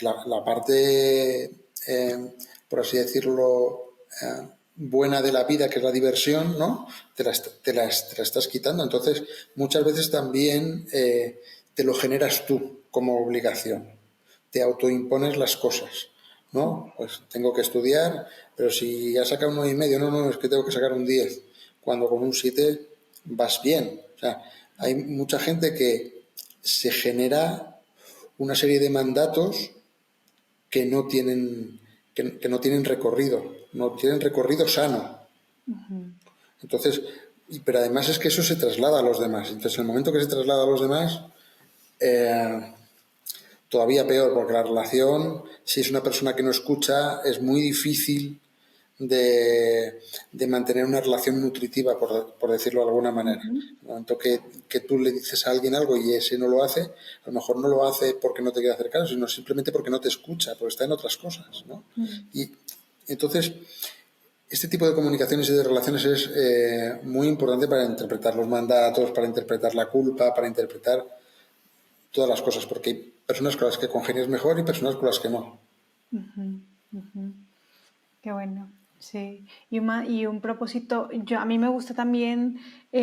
la parte, por así decirlo, buena de la vida, que es la diversión, ¿no? Te la estás quitando. Entonces, muchas veces también te lo generas tú como obligación. Te autoimpones las cosas, ¿no? Pues tengo que estudiar, pero si ya saca un 9,5, no, no, es que tengo que sacar un 10. Cuando con un 7 vas bien. O sea, hay mucha gente que se genera una serie de mandatos que no tienen, que no tienen recorrido, no tienen recorrido sano. Entonces, pero además es que eso se traslada a los demás. Entonces, en el momento que se traslada a los demás, eh, todavía peor, porque la relación, si es una persona que no escucha, es muy difícil de mantener una relación nutritiva, por decirlo de alguna manera. En el momento que tú le dices a alguien algo y ese no lo hace, a lo mejor no lo hace porque no te quiere hacer caso, sino simplemente porque no te escucha, porque está en otras cosas, ¿no? Y entonces, este tipo de comunicaciones y de relaciones es muy importante para interpretar los mandatos, para interpretar la culpa, para interpretar todas las cosas, porque hay personas con las que congenias mejor y personas con las que no. Qué bueno, sí. Y un propósito, a mí me gusta también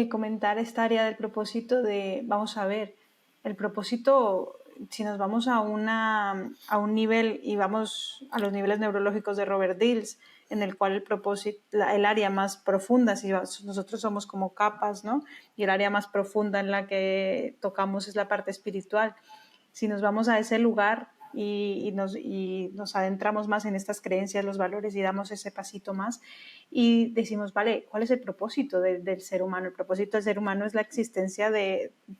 comentar esta área del propósito de, vamos a ver, el propósito si nos vamos a un nivel y vamos a los niveles neurológicos de Robert Dills, en el cual el propósito, el área más profunda, si nosotros somos como capas, ¿no? Y el área más profunda en la que tocamos es la parte espiritual. Si nos vamos a ese lugar y nos adentramos más en estas creencias, los valores y damos ese pasito más y decimos, vale, ¿cuál es el propósito del ser humano? El propósito del ser humano es la existencia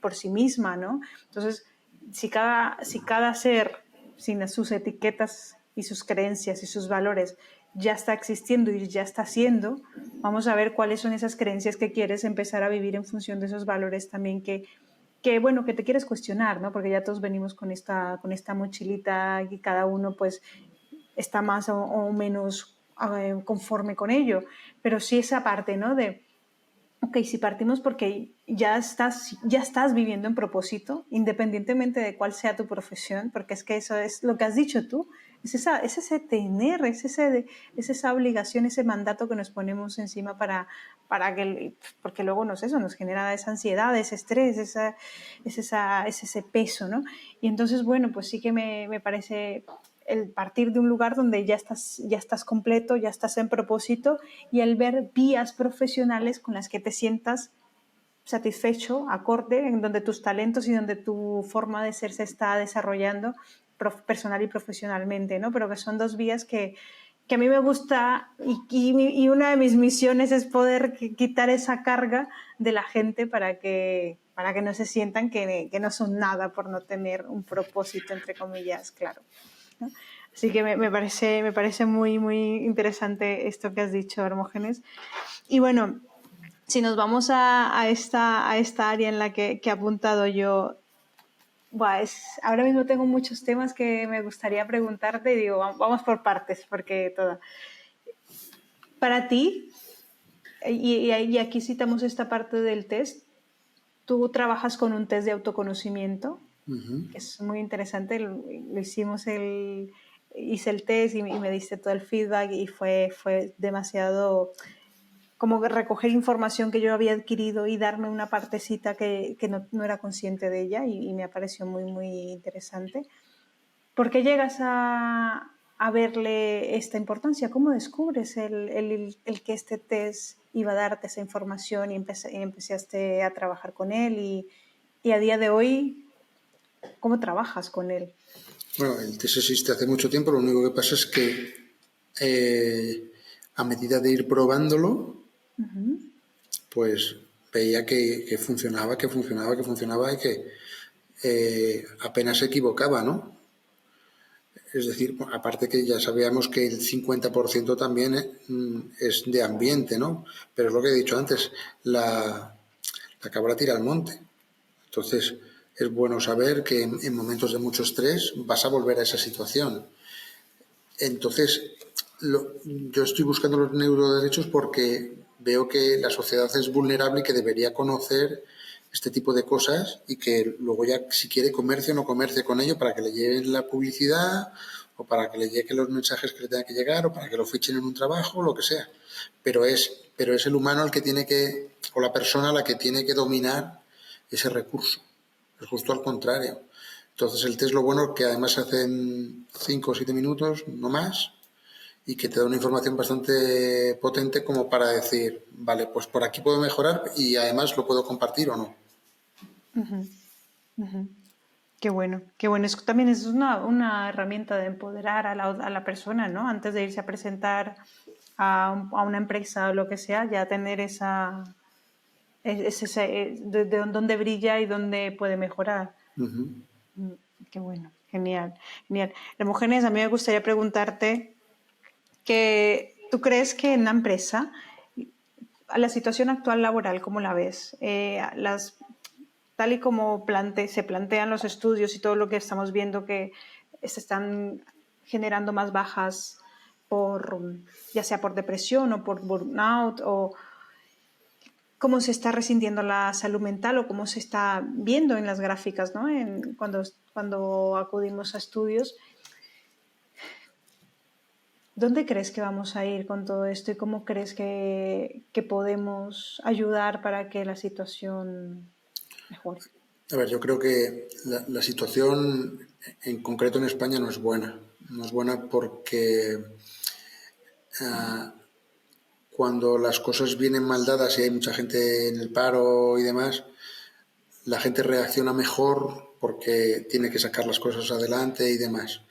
por sí misma, ¿no? Entonces, si cada ser, sin sus etiquetas y sus creencias y sus valores, ya está existiendo y ya está siendo, vamos a ver cuáles son esas creencias que quieres empezar a vivir en función de esos valores también bueno, que te quieres cuestionar, ¿no? Porque ya todos venimos con esta mochilita y cada uno pues está más o menos conforme con ello. Pero sí esa parte, ¿no? Ok, si partimos porque ya estás viviendo en propósito, independientemente de cuál sea tu profesión, porque es que eso es lo que has dicho tú, es ese tener, es esa obligación, ese mandato que nos ponemos encima porque luego nos genera esa ansiedad, ese estrés, es ese peso, ¿no? Y entonces, bueno, pues sí que me parece el partir de un lugar donde ya estás completo, ya estás en propósito y el ver vías profesionales con las que te sientas satisfecho, acorde, en donde tus talentos y donde tu forma de ser se está desarrollando personal y profesionalmente, ¿no? Pero que son dos vías que a mí me gusta y una de mis misiones es poder quitar esa carga de la gente para que no se sientan que no son nada por no tener un propósito, entre comillas, claro, ¿no? Así que me parece muy, muy interesante esto que has dicho, Hermógenes. Y bueno, si nos vamos a esta área en la que he apuntado yo, ahora mismo tengo muchos temas que me gustaría preguntarte y digo, vamos por partes, porque todo. Para ti, y aquí citamos esta parte del test, tú trabajas con un test de autoconocimiento, que es muy interesante, hice el test y me diste todo el feedback y fue demasiado como recoger información que yo había adquirido y darme una partecita que no era consciente de ella y me pareció muy, muy interesante. ¿Por qué llegas a verle esta importancia? ¿Cómo descubres el que este test iba a darte esa información y empezaste a trabajar con él? Y a día de hoy, ¿cómo trabajas con él? Bueno, el test existe hace mucho tiempo, lo único que pasa es que a medida de ir probándolo, pues veía que funcionaba y que apenas se equivocaba, ¿no? Es decir, aparte que ya sabíamos que el 50% también es de ambiente, ¿no? Pero es lo que he dicho antes, la cabra tira al monte. Entonces, es bueno saber que en momentos de mucho estrés vas a volver a esa situación. Entonces, yo estoy buscando los neuroderechos porque veo que la sociedad es vulnerable y que debería conocer este tipo de cosas y que luego ya si quiere comercio o no comercie con ello para que le lleguen la publicidad o para que le lleguen los mensajes que le tengan que llegar o para que lo fichen en un trabajo o lo que sea. Pero es el humano el que tiene que, o la persona la que tiene que dominar ese recurso. Es justo al contrario. Entonces el test lo bueno es que además se hace en 5 o 7 minutos, no más, y que te da una información bastante potente como para decir, vale, pues por aquí puedo mejorar y además lo puedo compartir o no. Uh-huh. Uh-huh. Qué bueno, qué bueno. También es una herramienta de empoderar a la persona, ¿no? Antes de irse a presentar a una empresa o lo que sea, ya tener de dónde brilla y dónde puede mejorar. Uh-huh. Qué bueno, genial, genial. Hermógenes, a mí me gustaría preguntarte que tú crees que en la empresa, a la situación actual laboral, ¿cómo la ves? Tal y como se plantean los estudios y todo lo que estamos viendo que se están generando más bajas ya sea por depresión o por burnout, o cómo se está resintiendo la salud mental o cómo se está viendo en las gráficas, ¿no? Cuando acudimos a estudios. ¿Dónde crees que vamos a ir con todo esto y cómo crees que podemos ayudar para que la situación mejore? A ver, yo creo que la situación en concreto en España no es buena. No es buena porque cuando las cosas vienen mal dadas y hay mucha gente en el paro y demás, la gente reacciona mejor porque tiene que sacar las cosas adelante y demás.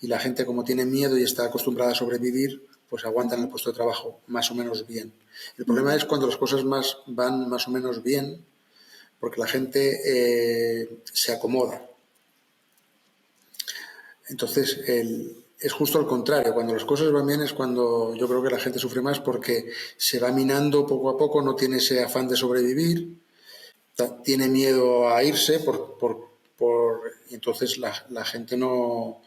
Y la gente, como tiene miedo y está acostumbrada a sobrevivir, pues aguanta en el puesto de trabajo más o menos bien. El problema es cuando las cosas van más o menos bien, porque la gente se acomoda. Entonces, es justo al contrario. Cuando las cosas van bien es cuando yo creo que la gente sufre más porque se va minando poco a poco, no tiene ese afán de sobrevivir, tiene miedo a irse y entonces la gente no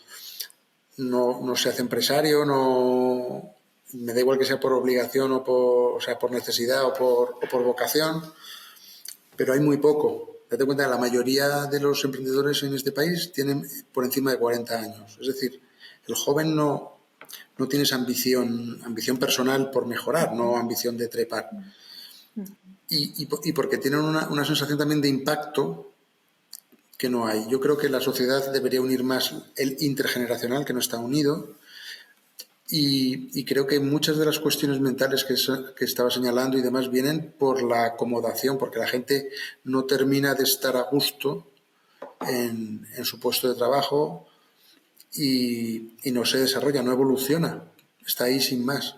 se hace empresario, no me da igual que sea por obligación o sea, por necesidad o por vocación, pero hay muy poco. Date cuenta que la mayoría de los emprendedores en este país tienen por encima de 40 años. Es decir, el joven no tiene esa ambición personal por mejorar, no ambición de trepar. Y porque tienen una sensación también de impacto que no hay. Yo creo que la sociedad debería unir más el intergeneracional, que no está unido, y creo que muchas de las cuestiones mentales que estaba señalando y demás vienen por la acomodación, porque la gente no termina de estar a gusto en su puesto de trabajo y no se desarrolla, no evoluciona, está ahí sin más.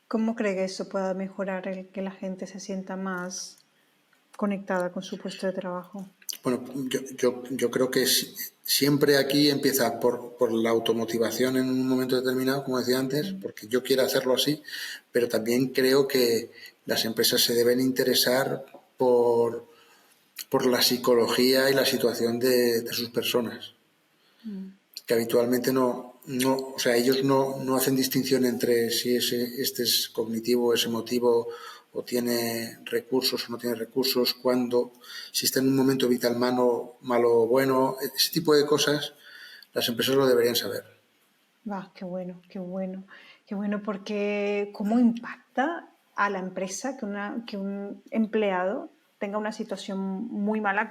¿Cómo cree que eso pueda mejorar el que la gente se sienta más conectada con su puesto de trabajo? Bueno, yo creo que siempre aquí empieza por la automotivación en un momento determinado, como decía antes, porque yo quiero hacerlo así, pero también creo que las empresas se deben interesar por la psicología y la situación de sus personas, que habitualmente o sea, ellos no hacen distinción entre si este es cognitivo, es emotivo, o tiene recursos o no tiene recursos, cuando, si está en un momento vital malo o bueno, ese tipo de cosas, las empresas lo deberían saber. Qué bueno, qué bueno, qué bueno, porque cómo impacta a la empresa que un empleado tenga una situación muy mala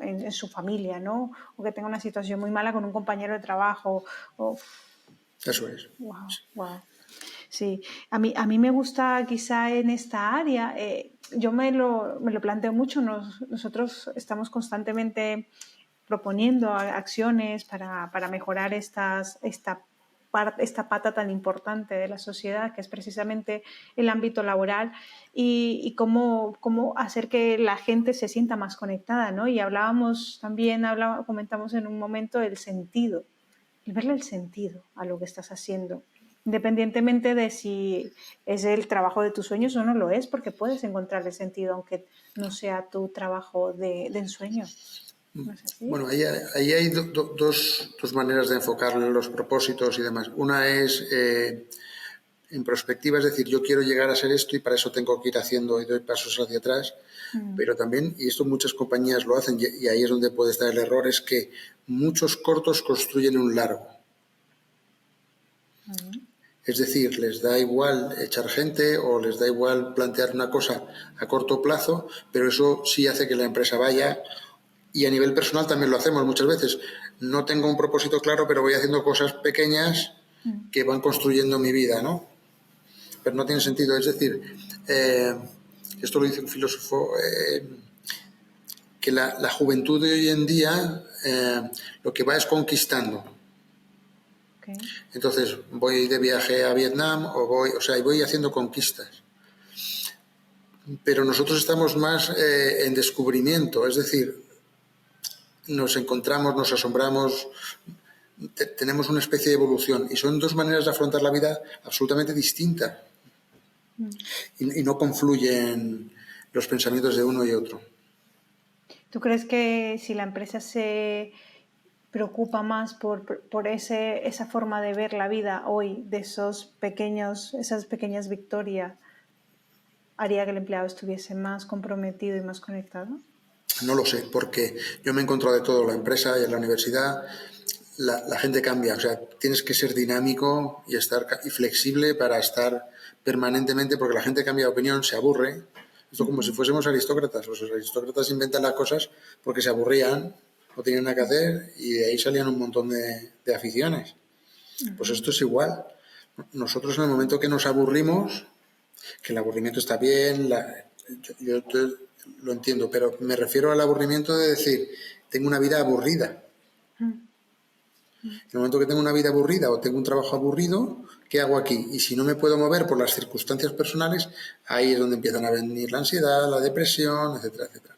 en su familia, ¿no? O que tenga una situación muy mala con un compañero de trabajo. O, Eso es. wow, wow. Sí, a mí me gusta quizá en esta área, yo me lo planteo mucho, nosotros estamos constantemente proponiendo acciones para mejorar esta pata tan importante de la sociedad, que es precisamente el ámbito laboral, y cómo hacer que la gente se sienta más conectada, ¿no? Y comentamos en un momento el sentido, el verle el sentido a lo que estás haciendo, independientemente de si es el trabajo de tus sueños o no lo es, porque puedes encontrarle sentido aunque no sea tu trabajo de ensueño. ¿No es así? Bueno, ahí hay dos maneras de enfocar los propósitos y demás. Una es en perspectiva, es decir, yo quiero llegar a ser esto y para eso tengo que ir haciendo y doy pasos hacia atrás, pero también, y esto muchas compañías lo hacen, y ahí es donde puede estar el error, es que muchos cortos construyen un largo. Es decir, les da igual echar gente o les da igual plantear una cosa a corto plazo, pero eso sí hace que la empresa vaya. Y a nivel personal también lo hacemos muchas veces. No tengo un propósito claro, pero voy haciendo cosas pequeñas que van construyendo mi vida, ¿no? Pero no tiene sentido. Es decir, esto lo dice un filósofo, que la juventud de hoy en día lo que va es conquistando. Okay. Entonces voy de viaje a Vietnam o sea, voy haciendo conquistas. Pero nosotros estamos más en descubrimiento, es decir, nos encontramos, nos asombramos, tenemos una especie de evolución y son dos maneras de afrontar la vida absolutamente distintas y no confluyen los pensamientos de uno y otro. ¿Tú crees que si la empresa se preocupa más por esa forma de ver la vida hoy, de esas pequeñas victorias, haría que el empleado estuviese más comprometido y más conectado? No lo sé, porque yo me he encontrado de todo, la empresa y en la universidad, la gente cambia, o sea, tienes que ser dinámico y flexible para estar permanentemente, porque la gente cambia de opinión, se aburre, Esto como si fuésemos aristócratas. Los aristócratas inventan las cosas porque se aburrían, no tenían nada que hacer y de ahí salían un montón de aficiones. Pues esto es igual. Nosotros en el momento que nos aburrimos, que el aburrimiento está bien, yo lo entiendo, pero me refiero al aburrimiento de decir, tengo una vida aburrida. En el momento que tengo una vida aburrida o tengo un trabajo aburrido, ¿qué hago aquí? Y si no me puedo mover por las circunstancias personales, ahí es donde empiezan a venir la ansiedad, la depresión, etcétera, etcétera.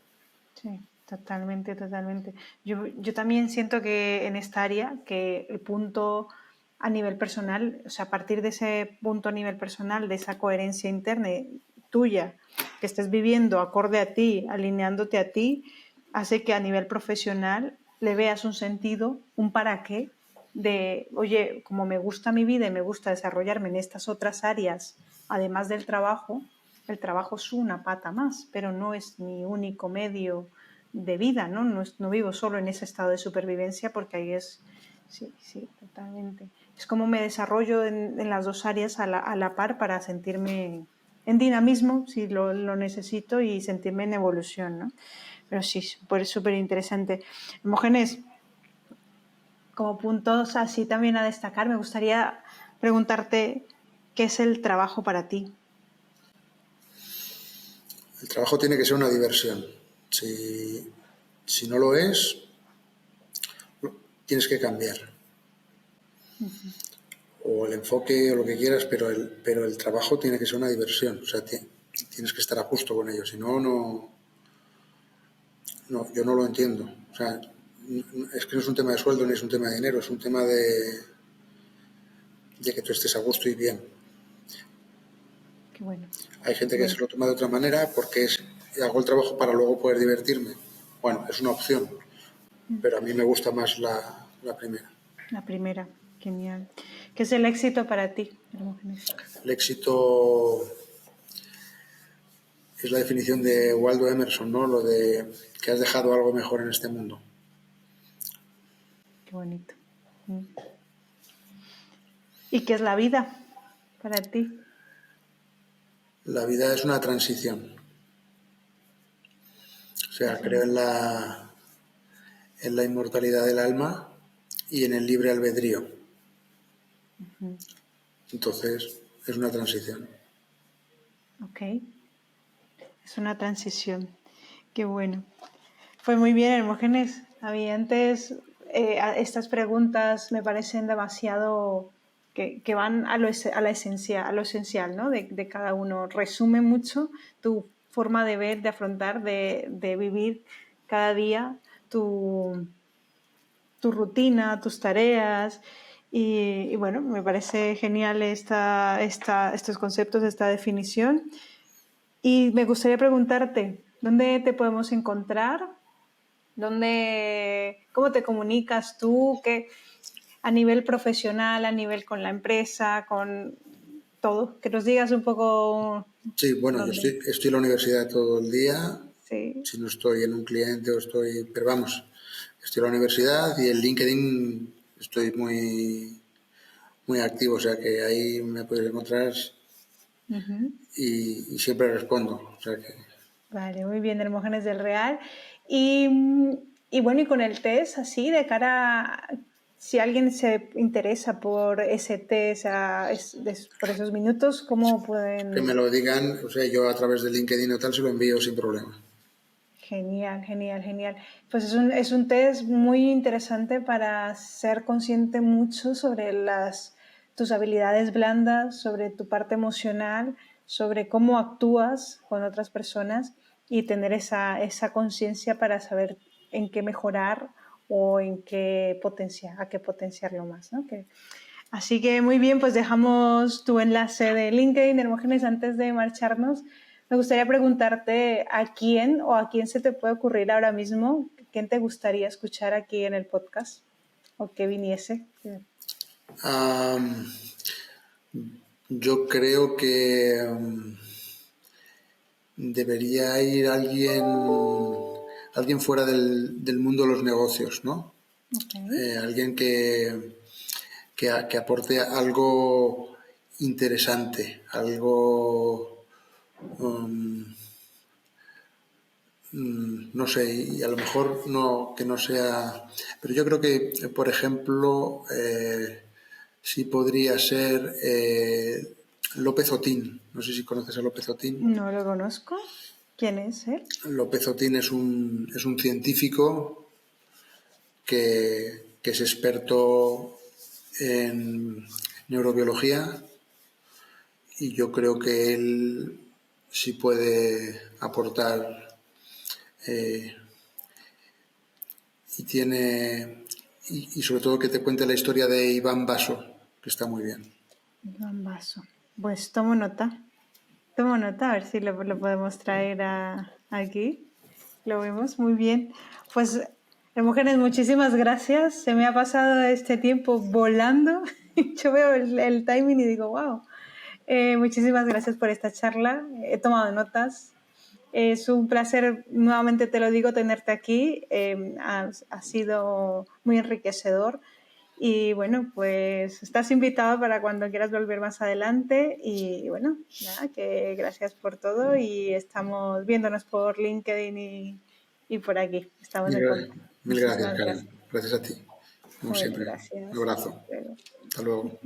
Sí, totalmente, totalmente. Yo también siento que en esta área, que el punto a nivel personal, o sea, a partir de ese punto a nivel personal, de esa coherencia interna tuya, que estés viviendo acorde a ti, alineándote a ti, hace que a nivel profesional le veas un sentido, un para qué, de, oye, como me gusta mi vida y me gusta desarrollarme en estas otras áreas, además del trabajo, el trabajo es una pata más, pero no es mi único medio de vida, ¿no? No vivo solo en ese estado de supervivencia porque ahí es, sí, sí, totalmente. Es como me desarrollo en las dos áreas a la par para sentirme en dinamismo, si lo necesito, y sentirme en evolución, ¿no? Pero sí, súper interesante. Hermógenes, como puntos así también a destacar, me gustaría preguntarte qué es el trabajo para ti. El trabajo tiene que ser una diversión. Si no lo es, tienes que cambiar. O el enfoque o lo que quieras, pero el trabajo tiene que ser una diversión. O sea, tienes que estar a gusto con ello. Si no, yo no lo entiendo. O sea, es que no es un tema de sueldo ni es un tema de dinero, es un tema de que tú estés a gusto y bien. Qué bueno. Hay gente que se lo toma de otra manera porque hago el trabajo para luego poder divertirme. Bueno, es una opción, pero a mí me gusta más la primera. La primera, genial. ¿Qué es el éxito para ti, Hermógenes? El éxito es la definición de Waldo Emerson, ¿no? Lo de que has dejado algo mejor en este mundo. Qué bonito. ¿Y qué es la vida para ti? La vida es una transición. O sea, creo en la inmortalidad del alma y en el libre albedrío. Entonces, es una transición. Ok. Es una transición. Qué bueno. Fue muy bien, Hermógenes. Había antes estas preguntas me parecen demasiado que van a la esencia, a lo esencial, ¿no? De cada uno. Resume mucho tu forma de ver, de afrontar, de vivir cada día tu rutina, tus tareas. Y bueno, me parece genial estos conceptos, esta definición. Y me gustaría preguntarte, ¿dónde te podemos encontrar? ¿Cómo te comunicas tú? A nivel profesional, a nivel con la empresa, con todo? Que nos digas un poco Sí, bueno, yo dónde. estoy en la universidad todo el día, Sí, si no estoy en un cliente o pero vamos, estoy en la universidad y en LinkedIn estoy muy activo, o sea que ahí me puedes encontrar y siempre respondo, o sea que vale, muy bien, Hermógenes del Real. Y, y bueno, y con el test, así, de cara, si alguien se interesa por ese test, por esos minutos, ¿cómo que me pueden? lo digan, o sea, yo a través de LinkedIn o tal se lo envío sin problema. Genial, genial, genial. Pues es un test muy interesante para ser consciente mucho sobre tus habilidades blandas, sobre tu parte emocional, sobre cómo actúas con otras personas y tener esa conciencia para saber en qué mejorar o en qué a qué potenciarlo más, ¿no? Así que muy bien, pues dejamos tu enlace de LinkedIn, Hermógenes, antes de marcharnos. Me gustaría preguntarte a quién se te puede ocurrir ahora mismo, quién te gustaría escuchar aquí en el podcast o que viniese. Um, yo creo que debería ir alguien fuera del mundo de los negocios, ¿no? Okay. Alguien que aporte algo interesante, algo no sé, y a lo mejor no, que no sea... Pero yo creo que, por ejemplo, sí podría ser López Otín. No sé si conoces a López Otín. No lo conozco. ¿Quién es él? López Otín es un científico que es experto en neurobiología y yo creo que él sí puede aportar eh, y tiene y sobre todo que te cuente la historia de Iván Basso, que está muy bien. Iván Vaso. Pues tomo nota. Tomo nota, a ver si lo podemos traer aquí. Lo vemos muy bien. Pues, mujeres, muchísimas gracias. Se me ha pasado este tiempo volando. Yo veo el timing y digo, wow. Muchísimas gracias por esta charla. He tomado notas. Es un placer, nuevamente te lo digo, tenerte aquí. Ha sido muy enriquecedor. Y bueno, pues estás invitado para cuando quieras volver más adelante. Y bueno, nada, que gracias por todo y estamos viéndonos por LinkedIn y por aquí. Estamos en Mil, contacto. mil gracias, Muchísimas Karen. gracias. Gracias a ti, como Bueno, siempre. Un gracias. abrazo. Hasta luego. Hasta luego.